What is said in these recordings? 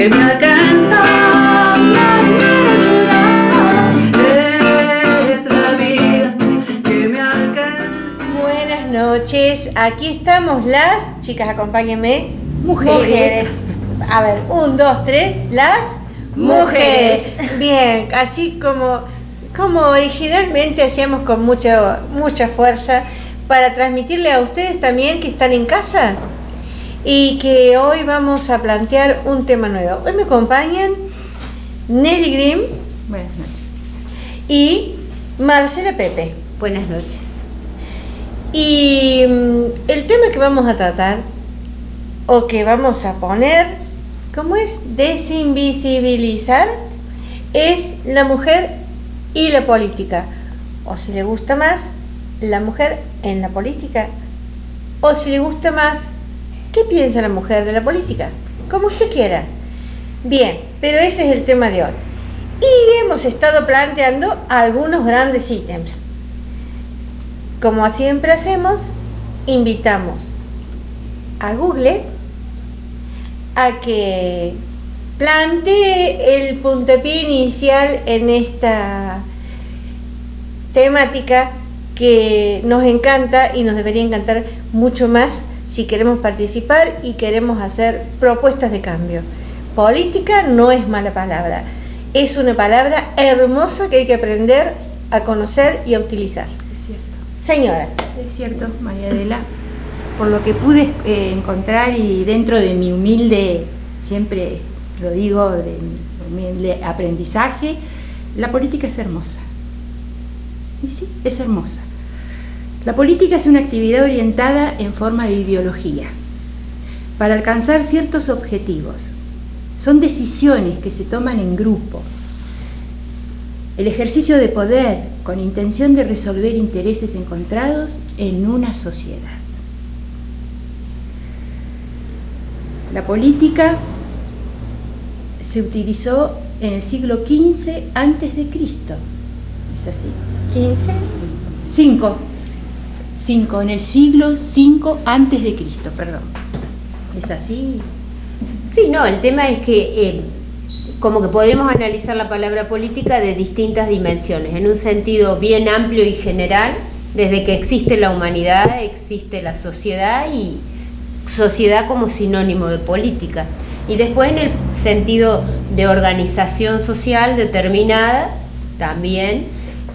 que me alcanza. Es la vida que me alcanza. Buenas noches, aquí estamos las, chicas, acompáñenme, Mujeres. A ver, 1, 2, 3, las mujeres. Bien, así como originalmente hacíamos con mucha fuerza para transmitirle a ustedes también que están en casa y que hoy vamos a plantear un tema nuevo. Hoy me acompañan Nelly Grimm. Buenas noches. Y Marcela Pepe. Buenas noches. Y el tema que vamos a tratar, o que vamos a poner, ¿cómo es? Desinvisibilizar, es la mujer y la política. O si le gusta más, la mujer en la política. O si le gusta más, ¿qué piensa la mujer de la política? Como usted quiera. Bien, pero ese es el tema de hoy. Y hemos estado planteando algunos grandes ítems. Como siempre hacemos, invitamos a Google a que plantee el puntapié inicial en esta temática que nos encanta y nos debería encantar mucho más si queremos participar y queremos hacer propuestas de cambio. Política no es mala palabra, es una palabra hermosa que hay que aprender a conocer y a utilizar. Es cierto. Señora. Es cierto, María Adela. Por lo que pude encontrar y dentro de mi humilde, siempre lo digo, de mi humilde aprendizaje, la política es hermosa. Y sí, es hermosa. La política es una actividad orientada en forma de ideología para alcanzar ciertos objetivos. Son decisiones que se toman en grupo. El ejercicio de poder con intención de resolver intereses encontrados en una sociedad. La política se utilizó en el siglo XV antes de Cristo. ¿Es así? ¿15? 5, en el siglo V antes de Cristo, perdón. ¿Es así? Sí, no, el tema es que como que podemos analizar la palabra política de distintas dimensiones, en un sentido bien amplio y general, desde que existe la humanidad, existe la sociedad y sociedad como sinónimo de política. Y después en el sentido de organización social determinada también,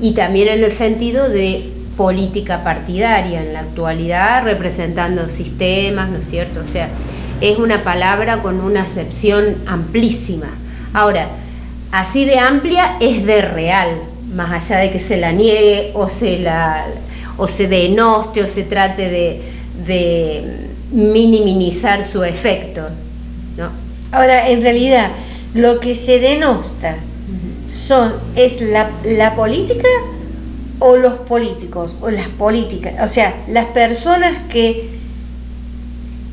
y también en el sentido de política partidaria en la actualidad, representando sistemas, ¿no es cierto? O sea, es una palabra con una acepción amplísima. Ahora, así de amplia es de real, más allá de que se la niegue o se denoste o se trate de minimizar su efecto, ¿no? Ahora, en realidad, lo que se denosta es la política o los políticos o las políticas, o sea, las personas que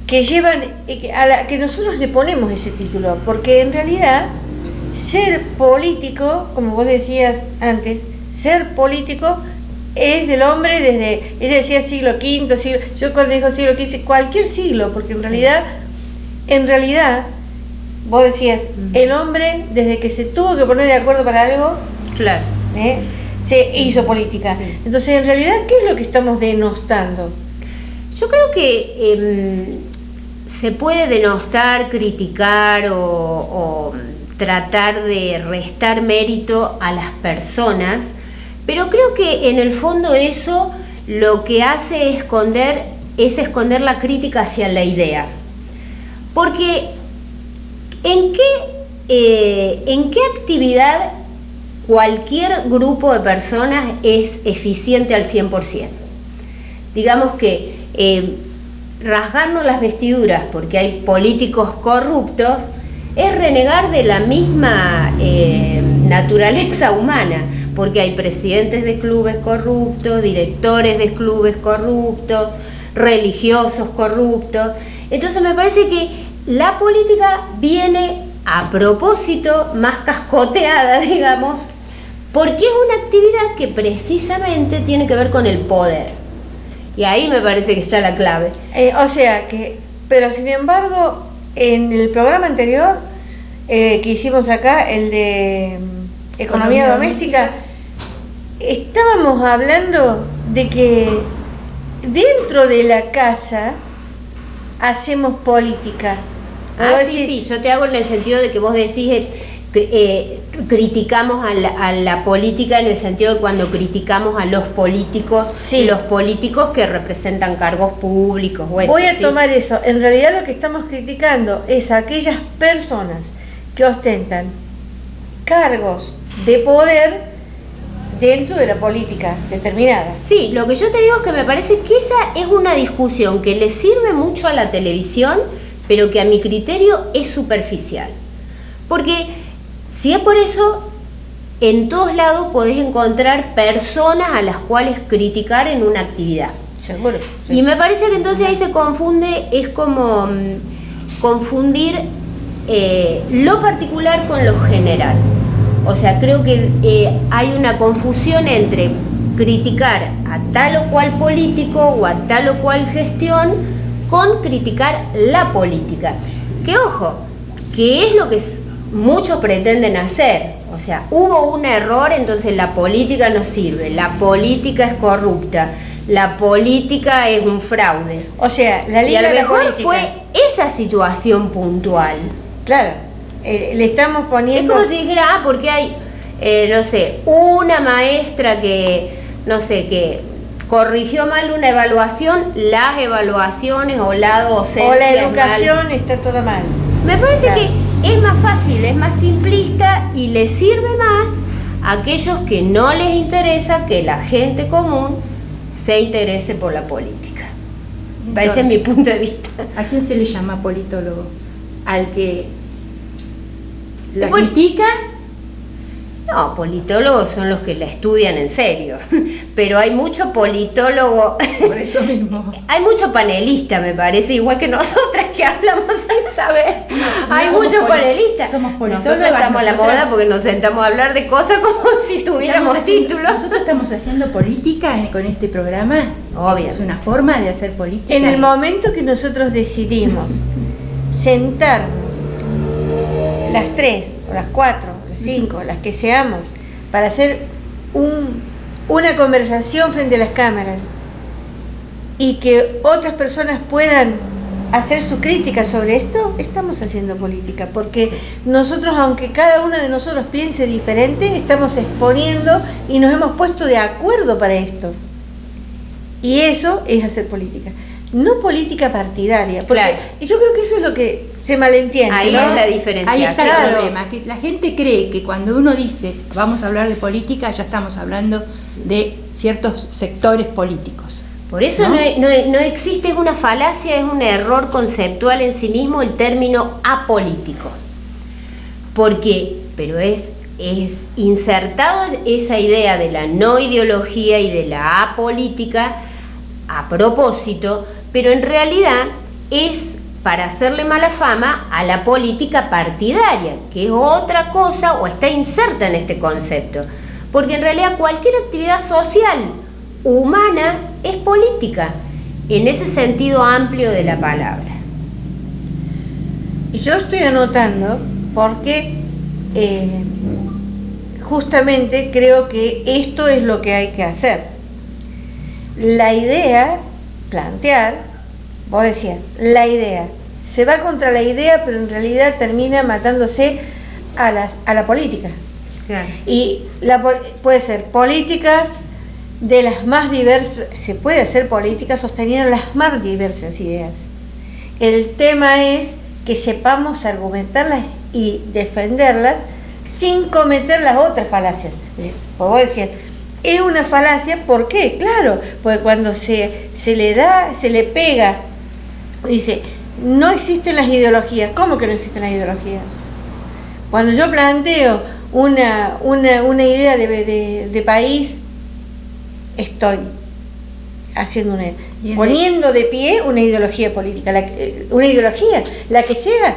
llevan, a la que nosotros le ponemos ese título, porque en realidad ser político, como vos decías antes, ser político es del hombre desde, ella decía siglo V, yo cuando digo siglo XV, cualquier siglo, porque en realidad, vos decías, el hombre desde que se tuvo que poner de acuerdo para algo, Claro. se hizo política. Sí. Entonces, en realidad, ¿qué es lo que estamos denostando? Yo creo que se puede denostar, criticar o tratar de restar mérito a las personas, pero creo que en el fondo eso lo que hace es esconder la crítica hacia la idea. Porque ¿en qué actividad cualquier grupo de personas es eficiente al 100%? Digamos que rasgarnos las vestiduras porque hay políticos corruptos es renegar de la misma naturaleza humana, porque hay presidentes de clubes corruptos, directores de clubes corruptos, religiosos corruptos. Entonces me parece que la política viene a propósito más cascoteada, digamos, porque es una actividad que precisamente tiene que ver con el poder. Y ahí me parece que está la clave. Pero sin embargo, en el programa anterior que hicimos acá, el de economía doméstica, estábamos hablando de que dentro de la casa hacemos política. Sí, yo te hago en el sentido de que vos decís, criticamos a la política en el sentido de cuando criticamos a los políticos, Sí. los políticos que representan cargos públicos. Voy a tomar eso. En realidad lo que estamos criticando es a aquellas personas que ostentan cargos de poder dentro de la política determinada. Sí, lo que yo te digo es que me parece que esa es una discusión que le sirve mucho a la televisión, pero que a mi criterio es superficial. Porque si es por eso, en todos lados podés encontrar personas a las cuales criticar en una actividad. Seguro. Y me parece que entonces ahí se confunde, es como confundir lo particular con lo general. O sea, creo que hay una confusión entre criticar a tal o cual político o a tal o cual gestión con criticar la política. Que ojo, que es lo que muchos pretenden hacer. O sea, hubo un error, entonces la política no sirve, la política es corrupta, la política es un fraude. O sea, la Y liga a lo de la mejor política. fue esa situación puntual. Claro, le estamos Es poniendo... como si dijera, porque hay, no sé, una maestra que, no sé, que corrigió mal una evaluación, las evaluaciones o la docencia. O la es educación mal. está toda mal. Me parece Claro. que es más fácil, es más simplista y le sirve más a aquellos que no les interesa que la gente común se interese por la política. Ese es mi punto de vista. ¿A quién se le llama politólogo? ¿Al que la Bueno, critica? No, politólogos son los que la estudian en serio, pero hay mucho politólogo, Por eso mismo. hay mucho panelista, me parece, igual que nosotras que hablamos sin saber. Hay somos muchos panelistas. somos Nosotros politólogas, estamos a la nosotras- moda porque nos sentamos a hablar de cosas como si tuviéramos títulos. Nosotros estamos haciendo política con este programa. Obvio. Es una forma de hacer política. En el momento que nosotros decidimos sentarnos, las 3 o las 4, las 5, las que seamos, para hacer una conversación frente a las cámaras y que otras personas puedan hacer su crítica sobre esto, estamos haciendo política, porque nosotros, aunque cada uno de nosotros piense diferente, estamos exponiendo y nos hemos puesto de acuerdo para esto. Y eso es hacer política. No política partidaria, porque Claro. y yo creo que eso es lo que se malentiende. Ahí ¿no? es la diferencia. Ahí está Claro. el problema, que la gente cree que cuando uno dice vamos a hablar de política, ya estamos hablando de ciertos sectores políticos. Por eso ¿No? no existe, es una falacia, es un error conceptual en sí mismo el término apolítico. Pero es insertado esa idea de la no ideología y de la apolítica a propósito, pero en realidad es para hacerle mala fama a la política partidaria, que es otra cosa o está inserta en este concepto. Porque en realidad cualquier actividad social humana es política, en ese sentido amplio de la palabra. Yo estoy anotando porque justamente creo que esto es lo que hay que hacer. La idea, plantear, vos decías, la idea, se va contra la idea, pero en realidad termina matándose a la política. Claro. Y puede ser políticas de las más diversas, se puede hacer política sosteniendo las más diversas ideas. El tema es que sepamos argumentarlas y defenderlas sin cometer las otras falacias. Es decir, como vos decías, es una falacia, ¿por qué? Claro, porque cuando se le pega, dice, no existen las ideologías. ¿Cómo que no existen las ideologías? Cuando yo planteo una idea de país, estoy haciendo poniendo de pie una ideología política, una ideología, la que sea,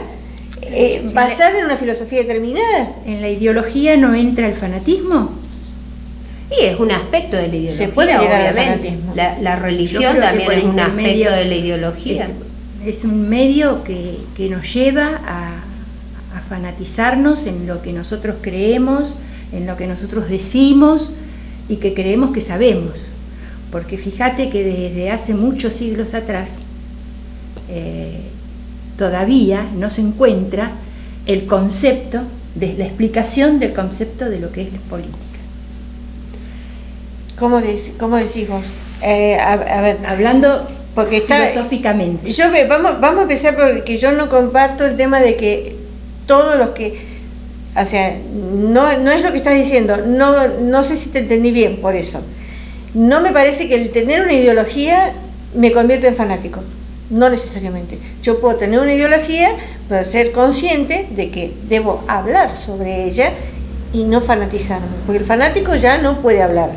basada en una filosofía determinada. ¿En la ideología no entra el fanatismo? Y es un aspecto de la ideología, Se puede llegar al obviamente. fanatismo. La Yo religión creo que también por es un intermedio aspecto de la ideología. Es un medio que nos lleva a a fanatizarnos en lo que nosotros creemos, en lo que nosotros decimos y que creemos que sabemos. Porque fíjate que desde hace muchos siglos atrás todavía no se encuentra el concepto, la explicación del concepto de lo que es la política. ¿Cómo decís vos? A ver, Hablando porque está filosóficamente. Vamos a empezar porque yo no comparto el tema de que todos los que, o sea, no es lo que estás diciendo, no sé si te entendí bien por eso. No me parece que el tener una ideología me convierte en fanático, no necesariamente. Yo puedo tener una ideología, pero ser consciente de que debo hablar sobre ella y no fanatizarme, porque el fanático ya no puede hablar,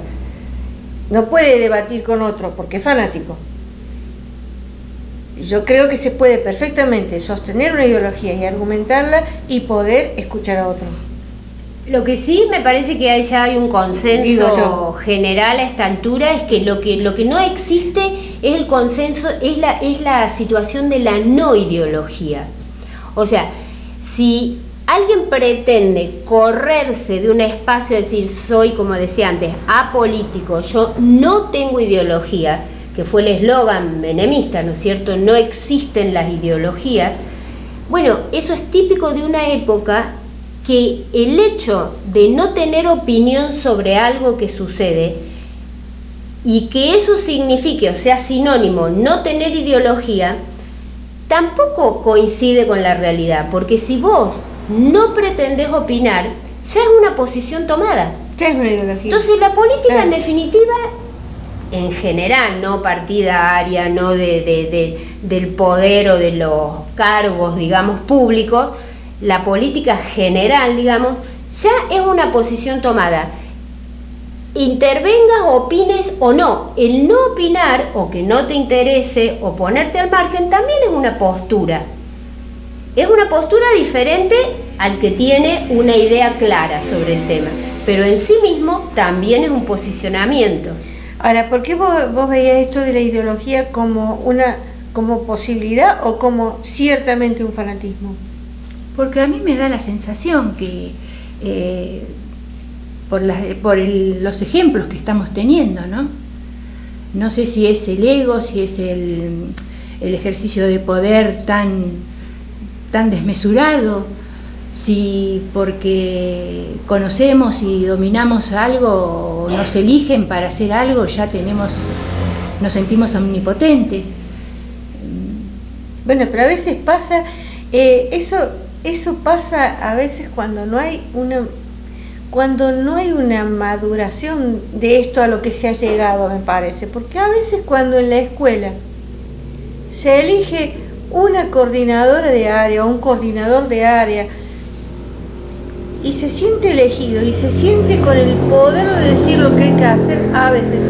no puede debatir con otro porque es fanático. Yo creo que se puede perfectamente sostener una ideología y argumentarla y poder escuchar a otro. Lo que sí me parece que ya hay un consenso general a esta altura es que lo que no existe es el consenso, es la situación de la no ideología. O sea, si alguien pretende correrse de un espacio, decir soy, como decía antes, apolítico, yo no tengo ideología, que fue el eslogan menemista, ¿no es cierto? No existen las ideologías. Bueno, eso es típico de una época que el hecho de no tener opinión sobre algo que sucede y que eso signifique, o sea, sinónimo, no tener ideología, tampoco coincide con la realidad, porque si vos no pretendés opinar, ya es una posición tomada. Ya es una ideología. Entonces la política, en definitiva, en general, no partidaria, no del poder o de los cargos, digamos, públicos, la política general, digamos, ya es una posición tomada. Intervengas, opines o no. El no opinar o que no te interese o ponerte al margen también es una postura. Es una postura diferente al que tiene una idea clara sobre el tema, pero en sí mismo también es un posicionamiento. Ahora, ¿por qué vos veías esto de la ideología como posibilidad o como ciertamente un fanatismo? Porque a mí me da la sensación que por los ejemplos que estamos teniendo, ¿no? No sé si es el ego, si es el ejercicio de poder tan desmesurado, si porque conocemos y dominamos algo, o nos eligen para hacer algo, ya nos sentimos omnipotentes. Bueno, pero a veces pasa, eso pasa a veces cuando no hay una maduración de esto a lo que se ha llegado, me parece, porque a veces cuando en la escuela se elige una coordinadora de área o un coordinador de área y se siente elegido y se siente con el poder de decir lo que hay que hacer, a veces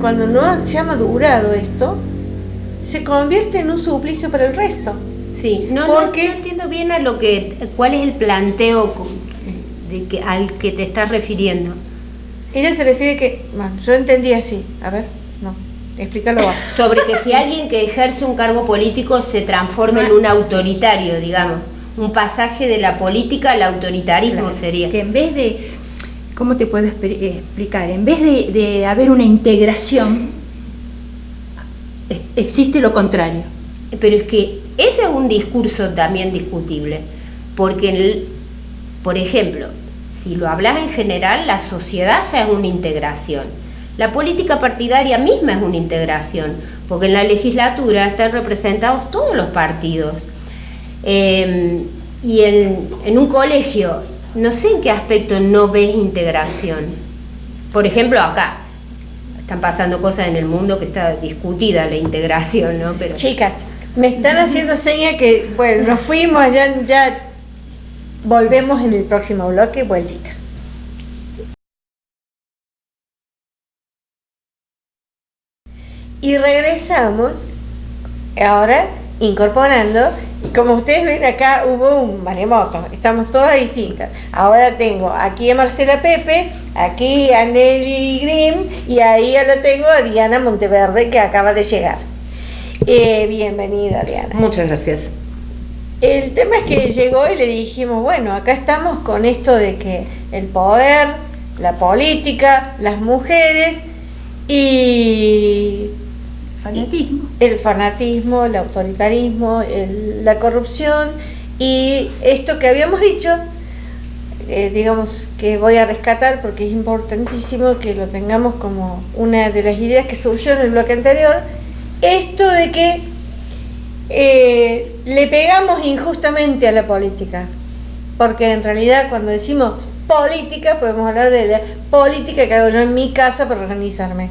cuando no se ha madurado esto, se convierte en un suplicio para el resto. Sí, no entiendo bien cuál es el planteo al que te estás refiriendo. Ella se refiere que, bueno, yo entendí así, a ver, no, explícalo vos. Sobre que si alguien que ejerce un cargo político se transforma en un autoritario, digamos, un pasaje de la política al autoritarismo, claro, sería. Que en vez de, ¿cómo te puedo explicar? En vez de haber una integración, existe lo contrario. Pero es que ese es un discurso también discutible, porque, por ejemplo, si lo hablas en general, la sociedad ya es una integración. La política partidaria misma es una integración, porque en la legislatura están representados todos los partidos. Y en un colegio, no sé en qué aspecto no ves integración. Por ejemplo, acá están pasando cosas en el mundo que está discutida la integración, ¿no? Pero chicas, me están haciendo señas que, bueno, nos fuimos, ya volvemos en el próximo bloque, vueltita. Y regresamos, ahora incorporando, como ustedes ven acá hubo un maremoto, estamos todas distintas. Ahora tengo aquí a Marcela Pepe, aquí a Nelly Grimm y ahí ya lo tengo a Diana Monteverde que acaba de llegar. Bienvenida, Diana. Muchas gracias. El tema es que llegó y le dijimos, bueno, acá estamos con esto de que el poder, la política, las mujeres y Fanatismo. el fanatismo, el autoritarismo, la corrupción y esto que habíamos dicho, digamos que voy a rescatar porque es importantísimo que lo tengamos como una de las ideas que surgió en el bloque anterior, esto de que le pegamos injustamente a la política, porque en realidad cuando decimos política podemos hablar de la política que hago yo en mi casa para organizarme,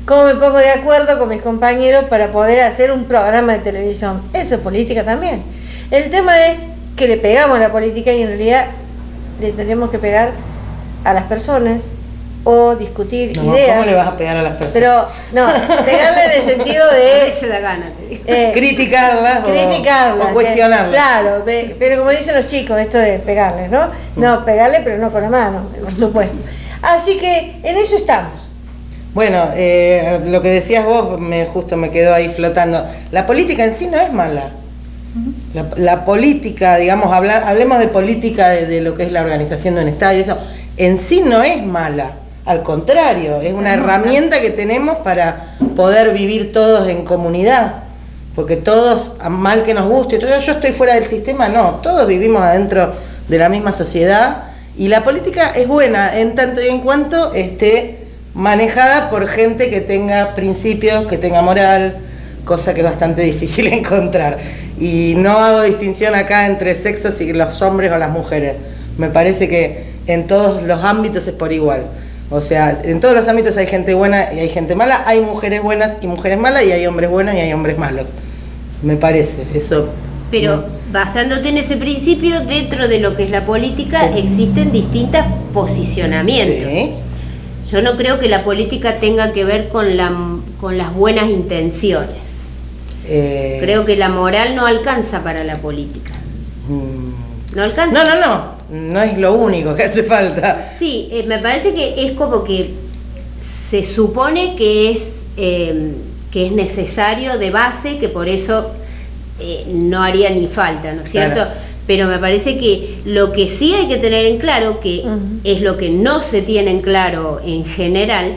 cómo me pongo de acuerdo con mis compañeros para poder hacer un programa de televisión, eso es política también. El tema es que le pegamos a la política y en realidad le tenemos que pegar a las personas o discutir ideas. ¿Cómo le vas a pegar a las personas? Pero, no, pegarle en el sentido A de veces da gana, te digo. criticarlas criticarlas, o cuestionarlas. claro, pero como dicen los chicos, esto de pegarle, ¿no? No, pegarle, pero no con la mano, por supuesto. Así que en eso estamos. Bueno, lo que decías vos justo me quedó ahí flotando. La política en sí no es mala. La política, digamos, hablemos de política de lo que es la organización de un Estado y eso, en sí no es mala. Al contrario, es una herramienta que tenemos para poder vivir todos en comunidad. Porque todos, mal que nos guste, yo estoy fuera del sistema, no, todos vivimos adentro de la misma sociedad y la política es buena en tanto y en cuanto esté manejada por gente que tenga principios, que tenga moral, cosa que es bastante difícil encontrar. Y no hago distinción acá entre sexos y los hombres o las mujeres. Me parece que en todos los ámbitos es por igual. O sea, en todos los ámbitos hay gente buena y hay gente mala, hay mujeres buenas y mujeres malas y hay hombres buenos y hay hombres malos. Me parece, eso. Pero basándote en ese principio, dentro de lo que es la política, sí, existen distintos posicionamientos. Sí. Yo no creo que la política tenga que ver con las buenas intenciones. Creo que la moral no alcanza para la política. ¿No alcanza? No es lo único que hace falta. Sí, me parece que es como que se supone que es necesario de base, que por eso no haría ni falta, ¿no es cierto? Claro. Pero me parece que lo que sí hay que tener en claro, que es lo que no se tiene en claro en general,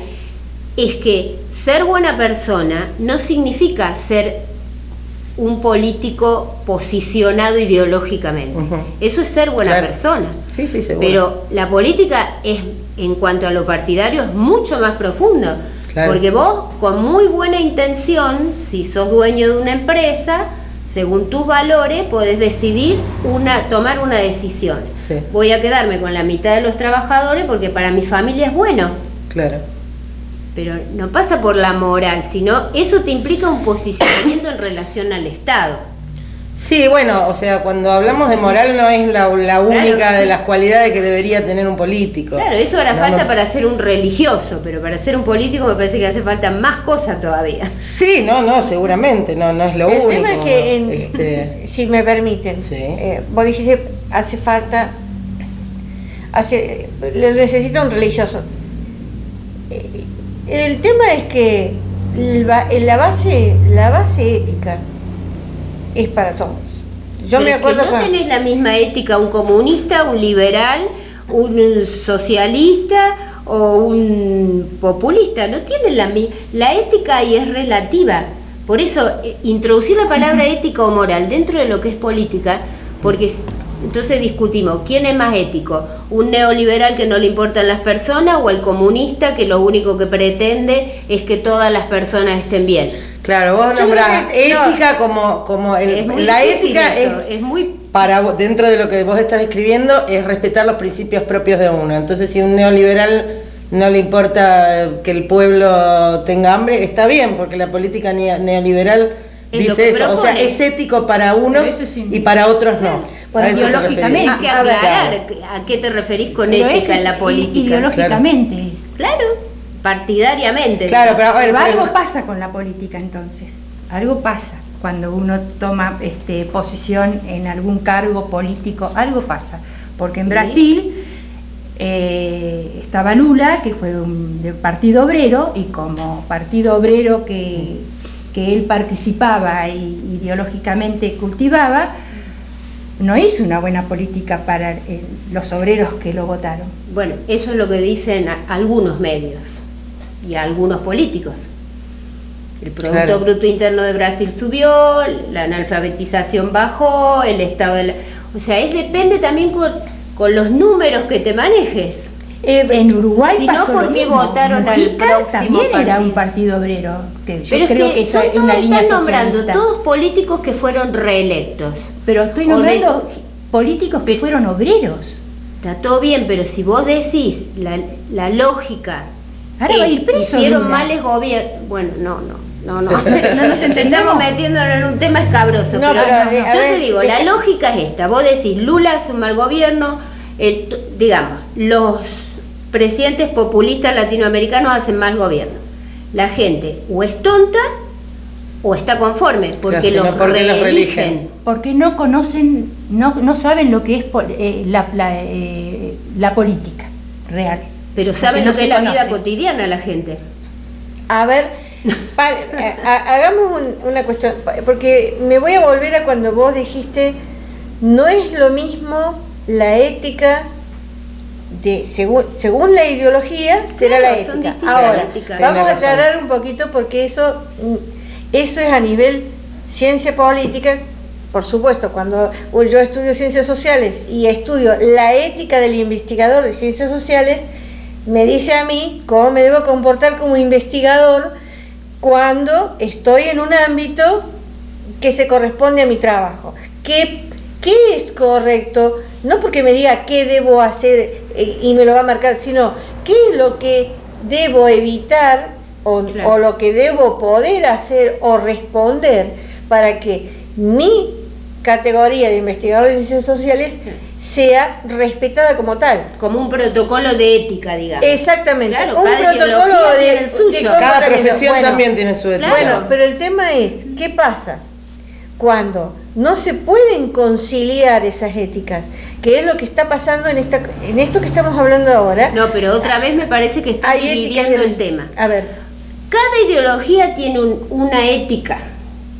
es que ser buena persona no significa ser un político posicionado ideológicamente. Eso es ser buena persona. Sí, seguro. Pero la política es, en cuanto a lo partidario, es mucho más profundo. Claro. Porque vos, con muy buena intención, si sos dueño de una empresa, según tus valores, podés decidir tomar una decisión. Sí. Voy a quedarme con la mitad de los trabajadores porque para mi familia es bueno. Claro. Pero no pasa por la moral, sino eso te implica un posicionamiento en relación al Estado. Sí, bueno, o sea, cuando hablamos de moral no es la única claro, de las cualidades que debería tener un político. Claro, eso hará falta para ser un religioso, pero para ser un político me parece que hace falta más cosas todavía. Sí, seguramente, no es lo único. El tema es que, si me permiten, sí. Vos dijiste, hace falta, necesita un religioso. El tema es que la base ética es para todos. Yo me acuerdo que no tenés la misma ética un comunista, un liberal, un socialista o un populista. No tienen la misma. La ética ahí es relativa. Por eso, introducir la palabra ética o moral dentro de lo que es política, porque entonces discutimos, ¿quién es más ético? ¿Un neoliberal que no le importan las personas o el comunista que lo único que pretende es que todas las personas estén bien? Claro, vos nombrás ética como la ética es muy para dentro de lo que vos estás describiendo es respetar los principios propios de uno. Entonces, si un neoliberal no le importa que el pueblo tenga hambre, está bien, porque la política neoliberal dice eso, o sea, es ético para unos y para otros no. Bueno, ideológicamente, hay que aclarar a qué te referís con pero ética en la política. Ideológicamente claro. Es. Claro, partidariamente. Claro, pero algo pasa con la política entonces, algo pasa cuando uno toma posición en algún cargo político, algo pasa, porque en Brasil estaba Lula, que fue del Partido Obrero, y como Partido Obrero que él participaba y ideológicamente cultivaba, no hizo una buena política para los obreros que lo votaron. Bueno, eso es lo que dicen algunos medios y algunos políticos. El Producto Bruto Interno de Brasil subió, la analfabetización bajó, el estado de la... O sea, depende también con los números que te manejes. En Uruguay si pasó no, ¿por lo qué mismo? votaron al Mujica próximo también era partido? un partido obrero. Que yo Pero creo es que eso son es una todos, línea están nombrando socialista. todos políticos que fueron reelectos. Pero estoy O de- nombrando políticos que fueron obreros. Está todo bien, pero si vos decís la lógica Ahora va a ir preso hicieron Lula. males gobiernos, bueno, no nos entendemos metiendo en un tema escabroso, No, pero, pero, a yo ver, te digo, la lógica es esta, vos decís Lula hace un mal gobierno, digamos, los presidentes populistas latinoamericanos hacen mal gobierno, la gente o es tonta o está conforme, porque Claro, los sino porque los reeligen. reeligen. Porque no conocen, no saben lo que es la política real. Pero saben Porque no lo que se es la vida conoce. cotidiana la gente. A ver, hagamos una cuestión, porque me voy a volver a cuando vos dijiste, no es lo mismo la ética según la ideología, será Claro, la son ética. distintas Ahora, éticas. vamos a Tiene razón. aclarar un poquito porque eso es a nivel ciencia política. Por supuesto, cuando yo estudio ciencias sociales y estudio la ética del investigador de ciencias sociales, me dice a mí cómo me debo comportar como investigador cuando estoy en un ámbito que se corresponde a mi trabajo. ¿Qué es correcto? No porque me diga qué debo hacer y me lo va a marcar, sino qué es lo que debo evitar Claro. o lo que debo poder hacer o responder para que mi categoría de investigador de ciencias sociales sea respetada como tal. Como un protocolo de ética, digamos. Exactamente, Claro, un cada protocolo ideología de tiene el suyo. de Cada comportamiento. profesión Bueno, también tiene su ética. Claro. bueno, pero el tema es, ¿qué pasa cuando no se pueden conciliar esas éticas? Que es lo que está pasando en esto que estamos hablando ahora. No, pero otra vez me parece que está Hay éticas dividiendo de- el tema. A ver, Cada ideología tiene una ética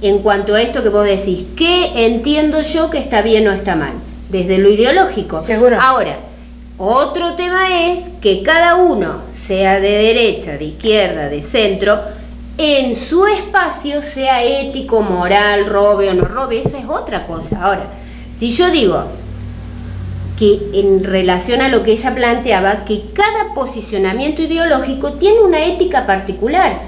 en cuanto a esto que vos decís. ¿Qué entiendo yo que está bien o está mal? Desde lo ideológico. Seguro. Ahora, otro tema es que cada uno, sea de derecha, de izquierda, de centro, en su espacio sea ético, moral, robe o no robe. Esa es otra cosa. Ahora, si yo digo que en relación a lo que ella planteaba, que cada posicionamiento ideológico tiene una ética particular,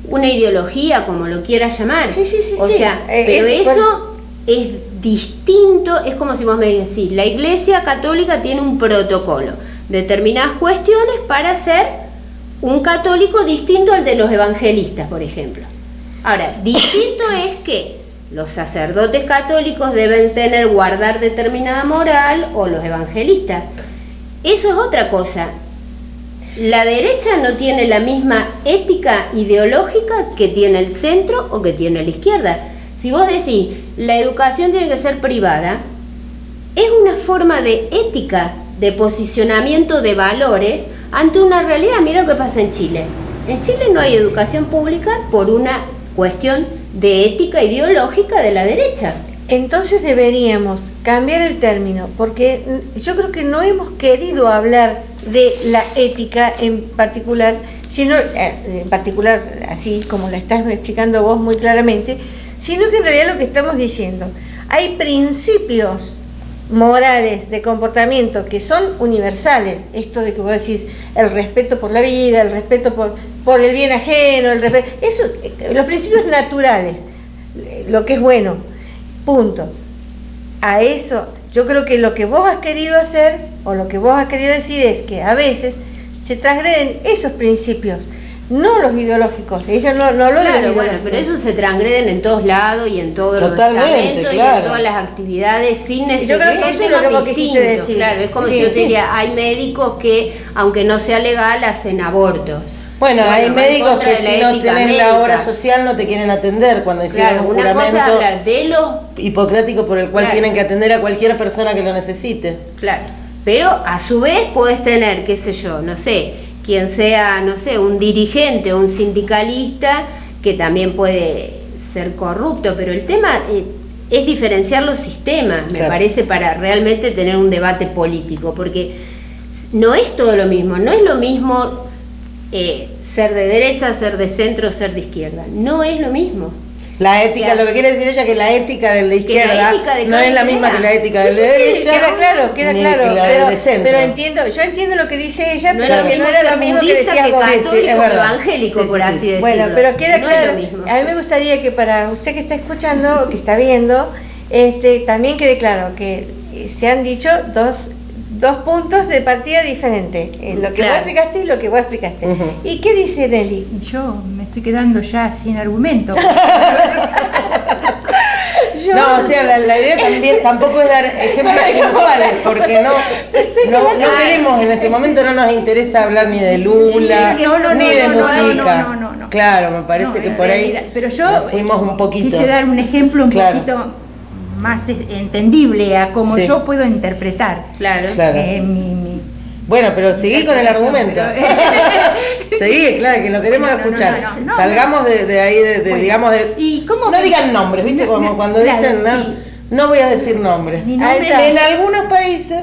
una ideología, como lo quieras llamar. Sí, sí, sí, o sí. sea, pero Es- eso es distinto, es como si vos me decís, la Iglesia Católica tiene un protocolo, determinadas cuestiones para ser un católico distinto al de los evangelistas, por ejemplo. Ahora, distinto es que los sacerdotes católicos deben guardar determinada moral o los evangelistas. Eso es otra cosa. La derecha no tiene la misma ética ideológica que tiene el centro o que tiene la izquierda. Si vos decís, la educación tiene que ser privada, es una forma de ética, de posicionamiento de valores ante una realidad. Mira lo que pasa en Chile. En Chile no hay educación pública por una cuestión de ética ideológica de la derecha. entonces deberíamos cambiar el término, porque yo creo que no hemos querido hablar de la ética en particular, sino en particular así como la estás explicando vos muy claramente, sino que en realidad lo que estamos diciendo, hay principios morales de comportamiento que son universales, esto de que vos decís el respeto por la vida, el respeto por el bien ajeno, el respeto, eso, los principios naturales, lo que es bueno, punto. A eso, yo creo que lo que vos has querido hacer, o lo que vos has querido decir es que a veces se transgreden esos principios, no los ideológicos, ella no lo de los Claro, bueno, ideológicos. pero eso se transgreden en todos lados y en todos los Totalmente, estamentos y claro. en todas las actividades sin Yo necesidad. creo que eso es lo que vos quisiste decir. Claro, es como Sí, si yo sí. te diría, hay médicos que, aunque no sea legal, hacen abortos. Bueno, hay va en médicos contra que de la si no ética tenés la médica. obra social no te quieren atender cuando hicieron Claro, un una cosa es juramento hablar de los... hipocrático por el cual Claro. tienen que atender a cualquier persona que lo necesite. Claro, pero a su vez podés tener, qué sé yo, no sé, quien sea, no sé, un dirigente o un sindicalista que también puede ser corrupto, pero el tema es diferenciar los sistemas, me Claro. parece, para realmente tener un debate político, porque no es todo lo mismo, no es lo mismo ser de derecha, ser de centro, ser de izquierda, no es lo mismo. La ética, lo que quiere decir ella, que la ética del de Que la izquierda ética de no cada es la misma idea. que la ética Sí, del sí, de sí, derecha. queda ni claro, que la pero, del de centro. pero yo entiendo lo que dice ella, No es pero lo que mismo no era ser lo mismo que budista decías que vos. católico Sí, sí, es que verdad. evangélico, Sí, sí, por sí. así decirlo. Bueno, pero queda no claro. es lo mismo. A mí me gustaría que para usted que está escuchando, o que está viendo, también quede claro que se han dicho dos puntos de partida diferentes. Lo que Claro. vos explicaste y lo que vos explicaste. Ujú. ¿Y qué dice Nelly? Yo me estoy quedando ya sin argumento. No, o sea, la idea también tampoco es dar ejemplos puntuales, porque no queremos, en este momento no nos interesa hablar ni de Lula, ni de Mujica. no. Claro, me parece No, que en por ahí realidad, pero yo nos fuimos un poquito. quise dar un ejemplo un Claro. poquito más entendible a cómo Sí. yo puedo interpretar Claro. Claro. mi Bueno, pero seguí con el argumento. pero- Seguí, claro, que lo queremos No, escuchar. no, Salgamos de ahí, Bueno, digamos, de... ¿y cómo no que- digan nombres, ¿viste? No, Como no, cuando claro, dicen, no, sí. no voy a decir nombres. Ni Ahí nombre está. ni- En algunos países...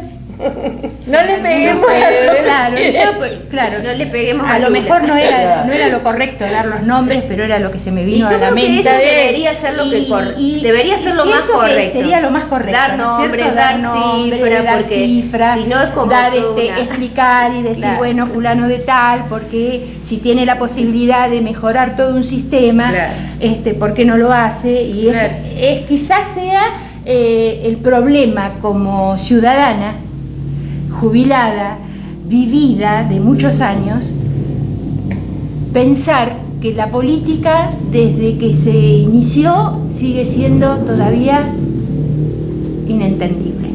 No le peguemos No sé, a Claro, sí. claro. No le peguemos a a lo Lula. mejor no Claro. era lo correcto dar los nombres, pero era lo que se me Y vino yo a la creo que mente. eso debería ser lo que debería ser lo más pienso que correcto. sería lo más correcto. Dar ¿no es nombres, cierto? dar nombres, cifras, dar porque cifras, si no es como dar toda una- explicar y decir, Claro. bueno, fulano de tal, porque si tiene la posibilidad de mejorar todo un sistema, Claro. ¿por qué no lo hace? Y Claro. quizás sea el problema como ciudadana jubilada, vivida de muchos años, pensar que la política desde que se inició sigue siendo todavía inentendible.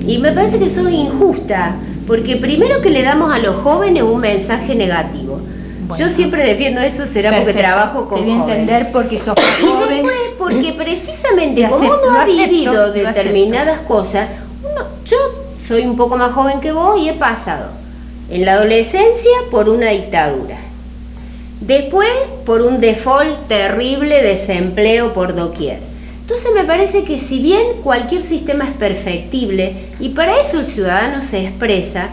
Y me parece que eso es injusta, porque primero que le damos a los jóvenes un mensaje negativo. Bueno. Yo siempre defiendo eso, será porque Perfecto. trabajo con Te voy a jóvenes. entender porque sos Y joven. después, porque precisamente Lo como acepto, uno lo ha acepto, vivido lo determinadas cosas, yo soy un poco más joven que vos y he pasado en la adolescencia por una dictadura, después por un default terrible, desempleo por doquier. Entonces me parece que si bien cualquier sistema es perfectible y para eso el ciudadano se expresa,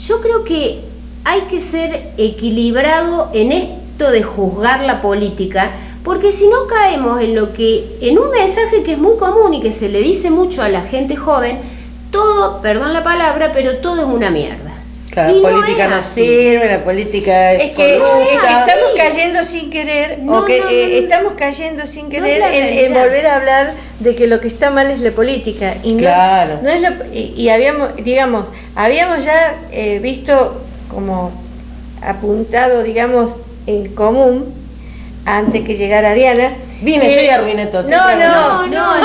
yo creo que hay que ser equilibrado en esto de juzgar la política, porque si no caemos en un mensaje que es muy común y que se le dice mucho a la gente joven, todo, perdón la palabra, pero todo es una mierda. La Y política es no así. sirve, la política es Es que corrupta. estamos cayendo sin querer, No, estamos cayendo sin No querer es la en realidad. volver a hablar de que lo que está mal es la política. Y no, Claro. no es y habíamos ya visto como apuntado, digamos, en común, antes que llegara Diana. Vine que- yo y arruiné todo. No, siempre no, arruiné. no, no,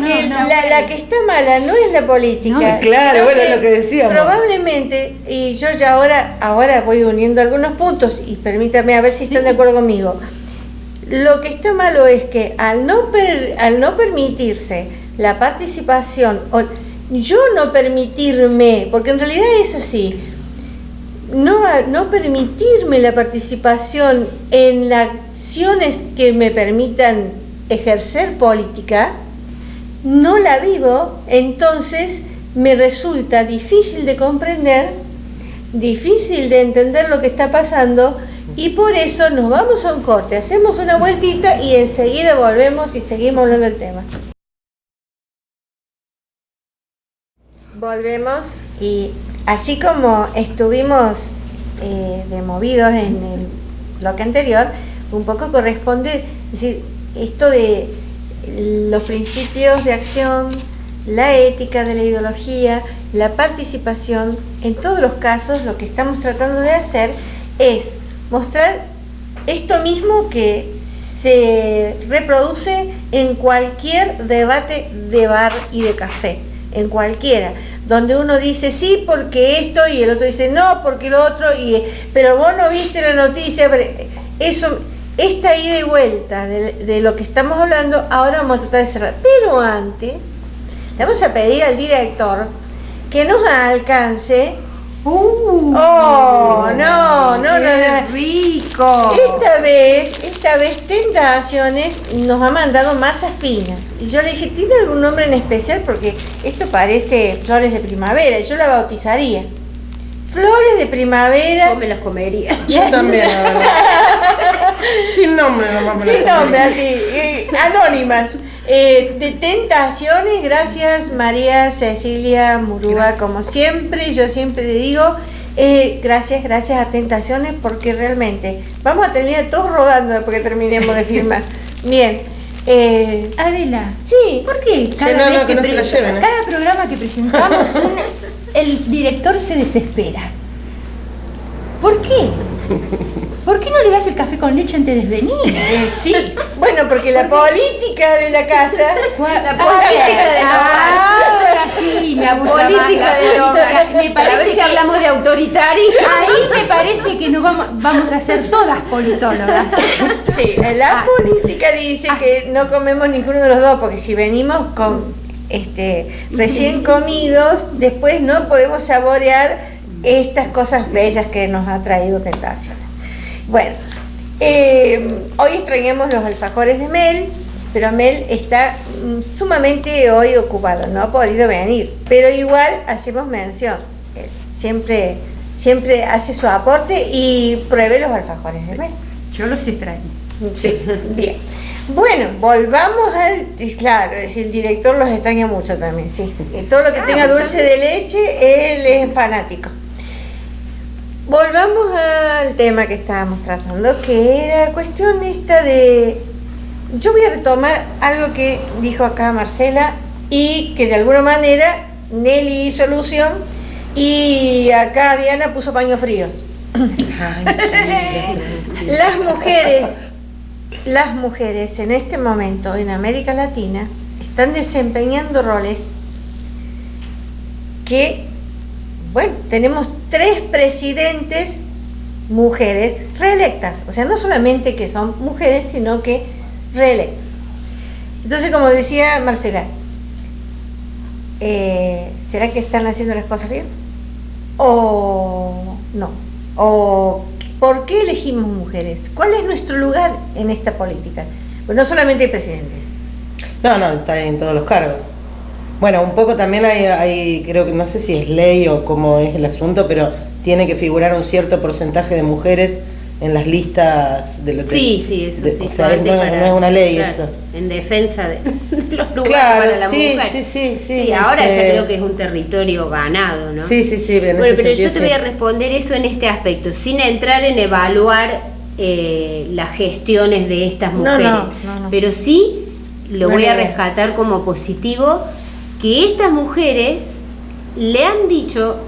que no, la que está mala no es la política. No, claro, sino bueno, que es lo que decíamos. Probablemente, y yo ya ahora voy uniendo algunos puntos, y permítame a ver si están de acuerdo conmigo. Lo que está malo es que al no permitirse la participación, o yo no permitirme, porque en realidad es así, no permitirme la participación en las acciones que me permitan ejercer política, no la vivo, entonces me resulta difícil de comprender, difícil de entender lo que está pasando, y por eso nos vamos a un corte, hacemos una vueltita y enseguida volvemos y seguimos hablando del tema. Volvemos, y así como estuvimos demovidos en el bloque anterior, un poco corresponde decir esto de los principios de acción, la ética de la ideología, la participación. En todos los casos lo que estamos tratando de hacer es mostrar esto mismo que se reproduce en cualquier debate de bar y de café, en cualquiera, donde uno dice sí porque esto y el otro dice no porque lo otro, pero vos no viste la noticia. Eso, esta ida y vuelta de lo que estamos hablando, ahora vamos a tratar de cerrar. Pero antes, le vamos a pedir al director que nos alcance Oh, no, ¡Qué rico! Esta vez Tentaciones nos ha mandado masas finas. Y yo le dije, ¿tiene algún nombre en especial? Porque esto parece flores de primavera. Yo la bautizaría. Flores de primavera. Yo me las comería. Yo también, la verdad. Sin nombre nomás. me Sin la nombre, pongo. así, anónimas. De Tentaciones, gracias María Cecilia Murúa, como siempre. Yo siempre le digo, gracias a Tentaciones, porque realmente vamos a terminar todos rodando después que terminemos de filmar. Bien. Adela, Sí. ¿por qué Sí, no, que no se la lleven, ¿eh? cada programa que presentamos el director se desespera? ¿Por qué? ¿Por qué no le das el café con leche antes de venir? Sí, bueno, porque la política de la casa. La política del hogar. Ahora sí, me La gusta política más. del hogar. Me A ver parece si que hablamos de autoritario. ahí me parece que nos vamos a ser todas politólogas. Sí, la política dice que no comemos ninguno de los dos, porque si venimos con recién comidos, después no podemos saborear estas cosas bellas que nos ha traído Tentaciones. Bueno, hoy extrañamos los alfajores de Mel, pero Mel está sumamente hoy ocupado, no ha podido venir, pero igual hacemos mención. Él siempre hace su aporte y pruebe los alfajores de Mel. Yo los extraño. Sí, bien. Bueno, volvamos al... Claro, es decir, el director los extraña mucho también, sí. Y todo lo que tenga dulce de leche, él es fanático. Volvamos al tema que estábamos tratando, que era cuestión esta de... Yo voy a retomar algo que dijo acá Marcela y que de alguna manera Nelly hizo alusión y acá Diana puso paños fríos. Las mujeres en este momento en América Latina están desempeñando roles que, bueno, tenemos 3 presidentes mujeres reelectas, o sea, no solamente que son mujeres, sino que reelectas. Entonces, como decía Marcela, ¿será que están haciendo las cosas bien? ¿O no? ¿O por qué elegimos mujeres? ¿Cuál es nuestro lugar en esta política? Pues no solamente hay presidentes. No, está en todos los cargos. Bueno, un poco también hay, creo que no sé si es ley o cómo es el asunto, pero tiene que figurar un cierto porcentaje de mujeres en las listas de los... Sí, eso sí. O sea, no es una ley, claro, eso. En defensa de los lugares Claro, para la sí, mujer. sí, ahora ya creo que es un territorio ganado, ¿no? Sí, en Bueno, ese pero yo sentido, te voy a responder eso en este aspecto, sin entrar en evaluar las gestiones de estas mujeres. No. Pero sí lo No voy a le- rescatar como positivo, que estas mujeres le han dicho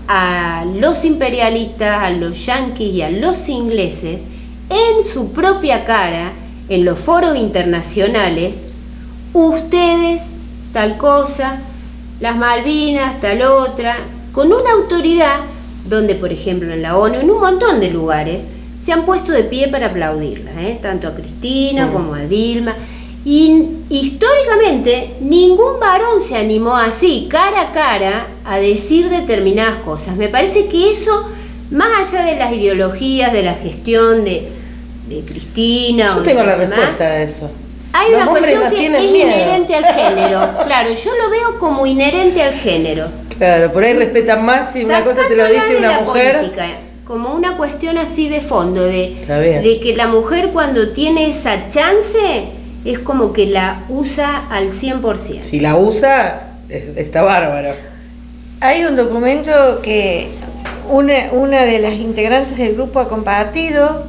a los imperialistas, a los yanquis y a los ingleses, en su propia cara, en los foros internacionales, ustedes tal cosa, las Malvinas tal otra, con una autoridad donde, por ejemplo, en la ONU, en un montón de lugares, se han puesto de pie para aplaudirlas, tanto a Cristina como a Dilma. Y históricamente ningún varón se animó así, cara a cara, a decir determinadas cosas. Me parece que eso, más allá de las ideologías, de la gestión de Cristina Yo o de tengo la los demás, respuesta a eso. hay Los una hombres cuestión no que tienen es miedo. inherente al género. Claro, yo lo veo como inherente al género. Claro, por ahí respetan más si una cosa se lo Sacándola dice de una la mujer. política, como una cuestión así de fondo, Está bien. de que la mujer cuando tiene esa chance es como que la usa al 100%. Si la usa, está bárbaro. Hay un documento que una de las integrantes del grupo ha compartido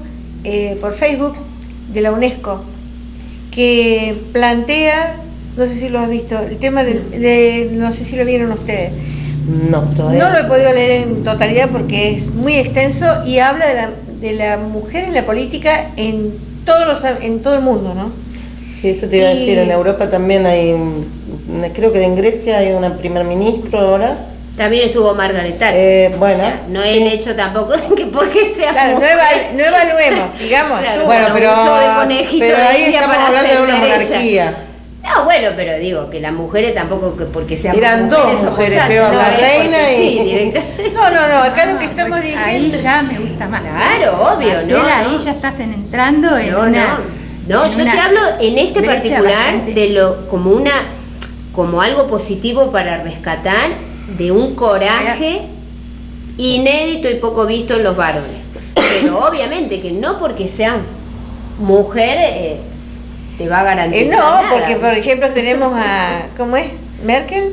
por Facebook de la UNESCO, que plantea, no sé si lo has visto, el tema no sé si lo vieron ustedes. No, todavía. No lo he podido leer en totalidad porque es muy extenso y habla de la mujer en la política en todo el mundo, ¿no? Sí, eso te iba a Y- decir. En Europa también hay, creo que en Grecia hay un primer ministro ahora. También estuvo Margaret Thatcher. Bueno, o sea, no sí. es el hecho tampoco de que porque sea Claro, no mujer. evaluemos, digamos. Claro, tú- Bueno, Bueno, uso de conejito pero de ahí India estamos para hablando de una ascender ella. monarquía. No, bueno, pero digo que las mujeres tampoco, que porque sean Eran mujeres dos somos mujeres, santas, peor, no la es reina porque y- sí, directamente. No, acá lo que estamos Ahí diciendo... ya me gusta más. Claro, obvio, Marcela, ¿no? Ahí ya estás entrando en No, una... no, en yo una te hablo en este brecha particular bastante- de lo como algo positivo para rescatar, de un coraje inédito y poco visto en los varones. Pero obviamente que no porque sean mujer te va a garantizar no, nada. porque por ejemplo tenemos a... ¿Cómo es? ¿Merkel?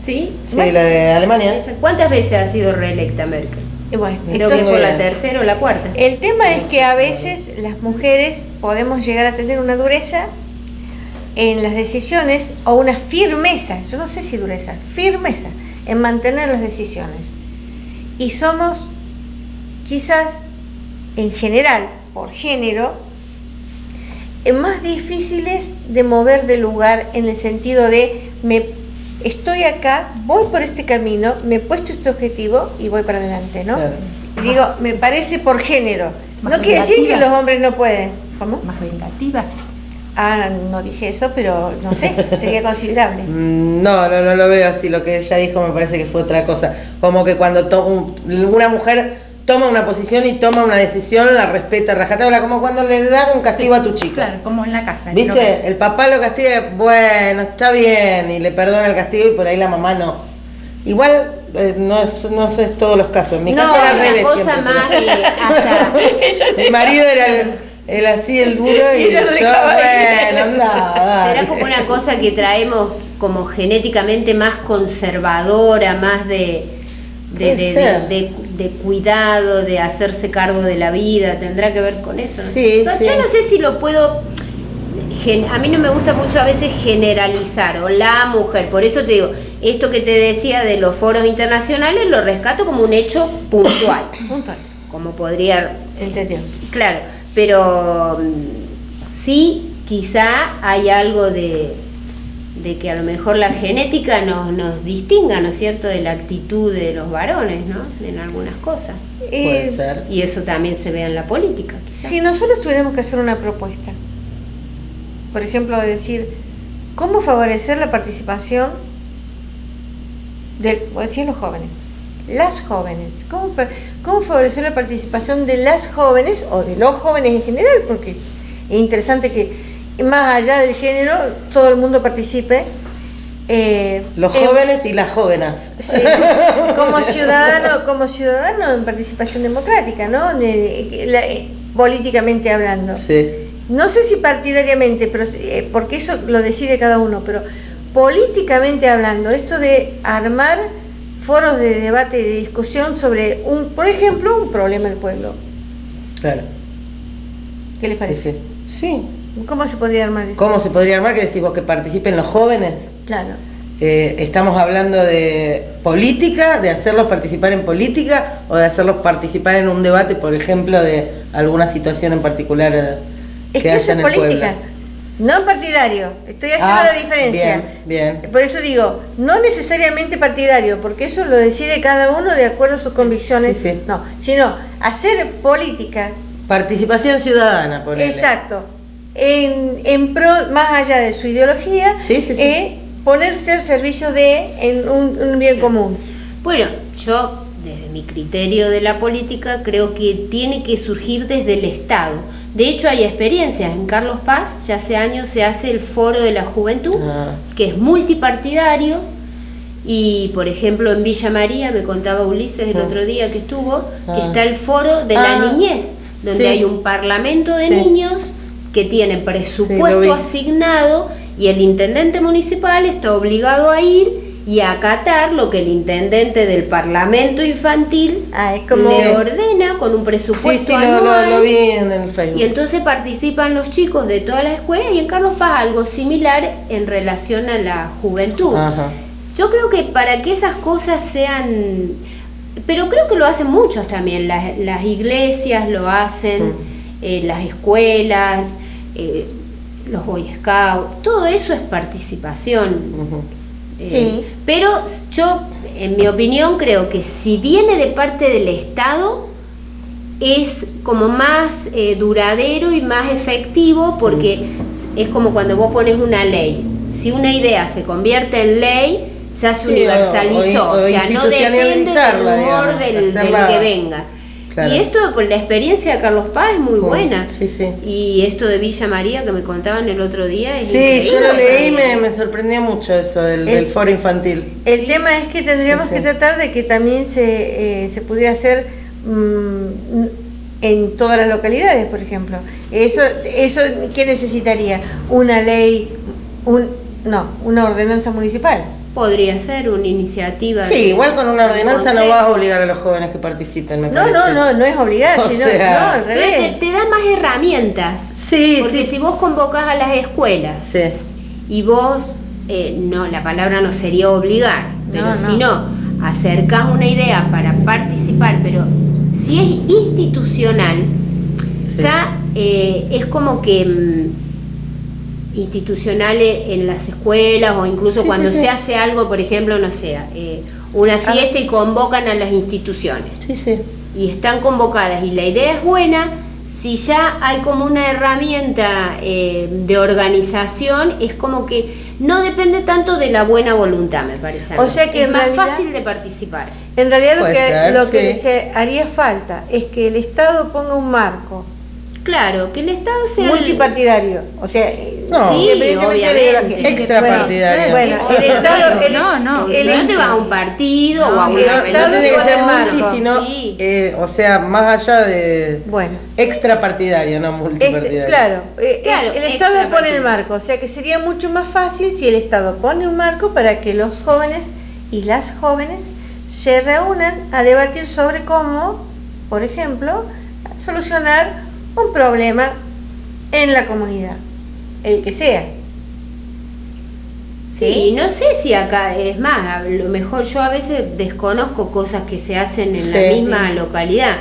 ¿Sí? Sí, la de Alemania. ¿Cuántas veces ha sido reelecta Merkel? Y bueno, Creo que entonces, fue la tercera o la cuarta. el tema es que a veces las mujeres podemos llegar a tener una dureza en las decisiones o una firmeza, yo no sé si dureza, firmeza en mantener las decisiones. Y somos quizás en general, por género, más difíciles de mover de lugar en el sentido de estoy acá, voy por este camino, me he puesto este objetivo y voy para adelante, ¿no? Claro. Digo, me parece por género. Más No quiere decir que negativas. los hombres no pueden. ¿Cómo? Más vengativa. Ah, no dije eso, pero no sé, sería considerable. No lo veo así. Lo que ella dijo me parece que fue otra cosa. Como que cuando una mujer toma una posición y toma una decisión, la respeta rajatabla, como cuando le dan un castigo a tu chico. Claro, como en la casa. ¿Viste? El papá lo castiga, bueno, está bien, y le perdona el castigo, y por ahí la mamá no. Igual no es todos los casos. En mi No, caso era al una revés. cosa siempre, más pero- hasta... Mi marido era el así, el duro, y Y yo, lo dejaba ahí. bueno, anda. Será como una cosa que traemos como genéticamente más conservadora, más de Puede ser. cuidado, de hacerse cargo de la vida, tendrá que ver con eso. ¿no? Sí, No, sí. yo no sé si lo puedo, a mí no me gusta mucho a veces generalizar, o la mujer, por eso te digo, esto que te decía de los foros internacionales lo rescato como un hecho puntual, Puntual. como podría... ¿Se entendió? Claro, pero sí, quizá hay algo de que a lo mejor la genética nos distinga, ¿no es cierto?, de la actitud de los varones, ¿no?, en algunas cosas. Puede ser. Y eso también se ve en la política, quizá. Si nosotros tuviéramos que hacer una propuesta, por ejemplo, de decir, ¿cómo favorecer la participación voy a decir los jóvenes, las jóvenes? ¿Cómo favorecer la participación de las jóvenes o de los jóvenes en general? Porque es interesante que más allá del género todo el mundo participe. Los jóvenes y las jóvenes. Sí, como ciudadano en participación democrática, ¿no? Políticamente hablando. Sí. No sé si partidariamente, pero porque eso lo decide cada uno, pero políticamente hablando, esto de armar foros de debate y de discusión sobre por ejemplo, un problema del pueblo. Claro. ¿Qué les Sí, parece? sí. Sí. ¿Cómo se podría armar eso? ¿Cómo se podría armar? ¿Que decís vos que participen los jóvenes? Claro. Estamos hablando de política, de hacerlos participar en política o de hacerlos participar en un debate, por ejemplo, de alguna situación en particular Es que haya eso en es el política, pueblo. no partidario. Estoy haciendo Ah, la diferencia. bien, bien. Por eso digo, no necesariamente partidario, porque eso lo decide cada uno de acuerdo a sus convicciones. Sí, sí. No, sino hacer política. Participación ciudadana, por Exacto. En pro, más allá de su ideología, Sí, sí, sí. ponerse al servicio en un bien común. Bueno, yo desde mi criterio de la política creo que tiene que surgir desde el Estado. De hecho hay experiencias, en Carlos Paz ya hace años se hace el Foro de la Juventud, que es multipartidario, y por ejemplo en Villa María, me contaba Ulises el otro día que estuvo, que está el Foro de la Niñez, donde sí. hay un parlamento de Sí. niños que tiene Sí, lo presupuesto vi. asignado y el intendente municipal está obligado a ir y a acatar lo que el intendente del parlamento infantil Es como le ordena con un presupuesto Sí, sí, anual. lo vi en el Facebook. Y entonces participan los chicos de todas las escuelas y en Carlos Paz algo similar en relación a la juventud. Ajá. Yo creo que para que esas cosas sean... Pero creo que lo hacen muchos también, las iglesias lo hacen, las escuelas, los Boy Scouts, todo eso es participación. Ujú. Sí. Pero yo, en mi opinión, creo que si viene de parte del Estado, es como más duradero y más efectivo, porque es como cuando vos pones una ley. si una idea se convierte en ley, ya se Sí, universalizó, o o sea, no depende del institucionalizarla, humor digamos, del que venga. Claro. Y esto, por la experiencia de Carlos Paz, es muy buena. Sí, sí. Y esto de Villa María que me contaban el otro día. Es Sí, yo lo increíble. leí y me sorprendió mucho eso del foro infantil. El tema es que tendríamos Sí, que sí. tratar de que también se pudiera hacer en todas las localidades, por ejemplo. Eso ¿qué necesitaría? Una ley, una ordenanza municipal. Podría ser una iniciativa. Sí, de- igual con una de un ordenanza no consejo. vas a obligar a los jóvenes que participen, me No, parece. no es obligar, O sino, sea- no, al Pero revés. te da más herramientas. Sí, Porque sí. si vos convocás a las escuelas Sí. y vos, no, la palabra no sería obligar, pero No, no. si no, acercás una idea para participar, pero si es institucional, Sí. ya es como que institucional en las escuelas o incluso Sí, cuando sí, sí. se hace algo, por ejemplo, no sé, una fiesta y convocan a las instituciones Sí, sí. y están convocadas y la idea es buena, si ya hay como una herramienta de organización, es como que no depende tanto de la buena voluntad, me parece. a mí. O sea que es en más realidad- fácil de participar. En realidad Puede ser, lo que sí. se haría falta es que el Estado ponga un marco Claro, que el Estado sea multipartidario, o sea, No. Sí, independientemente de obviamente. ideología. Extrapartidario. Bueno, el Estado, No, Si no te vas a un partido o a el una Estado No tiene que pone ser el multi, marco. sino, Sí. o sea, más allá de bueno, extrapartidario, no multipartidario. claro, Claro, el Estado pone el extrapartidario. marco, o sea que sería mucho más fácil si el Estado pone un marco para que los jóvenes y las jóvenes se reúnan a debatir sobre cómo, por ejemplo, solucionar un problema en la comunidad, el que sea. Sí, no sé si acá, es más, a lo mejor yo a veces desconozco cosas que se hacen en Sí, la misma sí. localidad.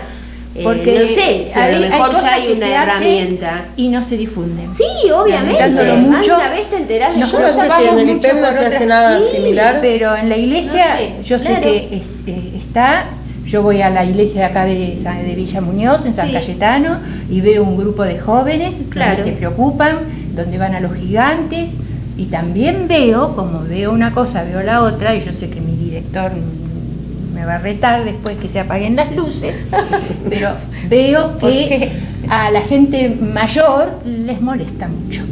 Porque No sé, si a lo mejor cosas ya hay que una se hacen herramienta. y no se difunden. Sí, obviamente. Lamentándolo Más de mucho, una vez te enterás de Yo nosotros no sé si vamos en el mucho IPEM no por se hace otras- nada sí, similar. Pero en la iglesia, No sé, yo sé claro. que está, yo voy a la iglesia de acá de Villa Muñoz, en San Sí. Cayetano, y veo un grupo de jóvenes Claro. donde se preocupan, donde van a los gigantes, y también veo, como veo una cosa, veo la otra, y yo sé que mi director me va a retar después que se apaguen las luces, pero veo ¿Por que qué? a la gente mayor les molesta mucho.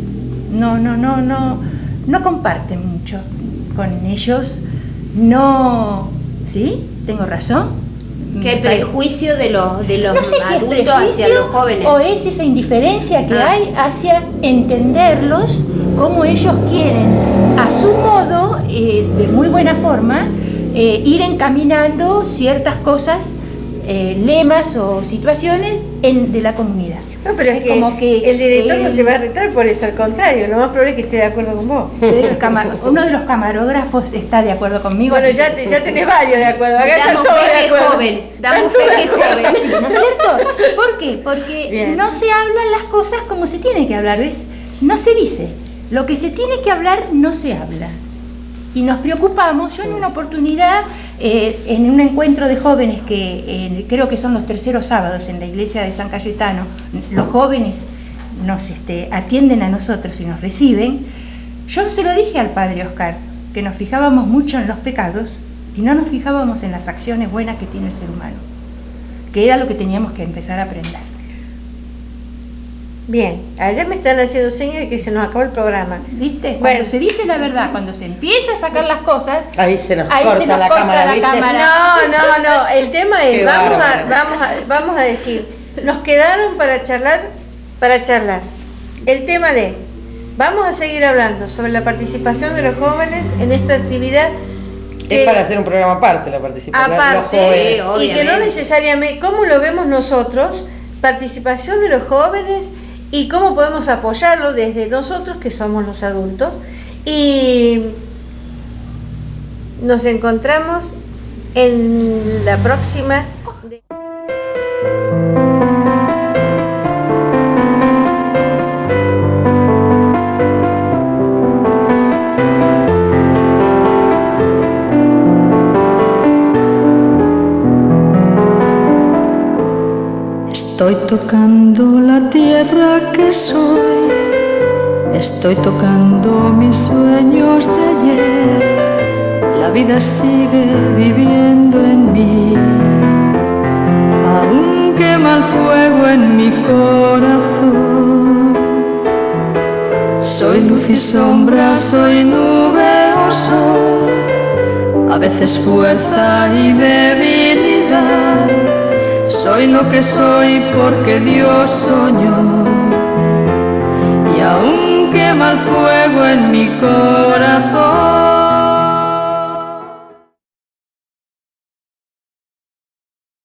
No comparten mucho con ellos. No, ¿sí? ¿Tengo razón? Que hay prejuicio de los No sé si es adultos hacia prejuicio los jóvenes. o es esa indiferencia que Ah. hay hacia entenderlos como ellos quieren, a su modo, de muy buena forma, ir encaminando ciertas cosas, lemas o situaciones de la comunidad. No, pero es que, como que el director no él- te va a retar por eso, al contrario, lo más probable es que esté de acuerdo con vos. Pero uno de los camarógrafos está de acuerdo conmigo. Bueno, así ya, que- ya tenés varios de acuerdo, acá están Damos todos fe de que es acuerdo. joven, damos Están fe todos que de es acuerdo. Es así, ¿no es cierto? ¿Por qué? Porque Bien. no se hablan las cosas como se tiene que hablar, ¿ves? No se dice. Lo que se tiene que hablar no se habla. Y nos preocupamos. Yo en una oportunidad, en un encuentro de jóvenes que creo que son los terceros sábados en la iglesia de San Cayetano, los jóvenes nos atienden a nosotros y nos reciben, yo se lo dije al padre Oscar, que nos fijábamos mucho en los pecados y no nos fijábamos en las acciones buenas que tiene el ser humano, que era lo que teníamos que empezar a aprender. Bien, ayer me están haciendo señas de que se nos acabó el programa. ¿Viste? Cuando Bueno. se dice la verdad, cuando se empieza a sacar las cosas, Ahí se nos ahí corta se nos la corta cámara, la ¿viste? cámara. No, el tema es, Qué bárbaro. vamos a decir, nos quedaron para charlar. El tema de, vamos a seguir hablando sobre la participación de los jóvenes en esta actividad Es para hacer un programa aparte la participación. los aparte, jóvenes. Sí, y que no obviamente. necesariamente, ¿cómo lo vemos nosotros? Participación de los jóvenes y cómo podemos apoyarlo desde nosotros que somos los adultos. Y nos encontramos en la próxima. Estoy tocando la tierra que soy, Estoy tocando mis sueños de ayer, la vida sigue viviendo en mí. Aún quema el fuego en mi corazón. Soy luz y sombra, soy nube o sol, a veces fuerza y debilidad. Soy lo que soy porque Dios soñó. Y aún quema el fuego en mi corazón.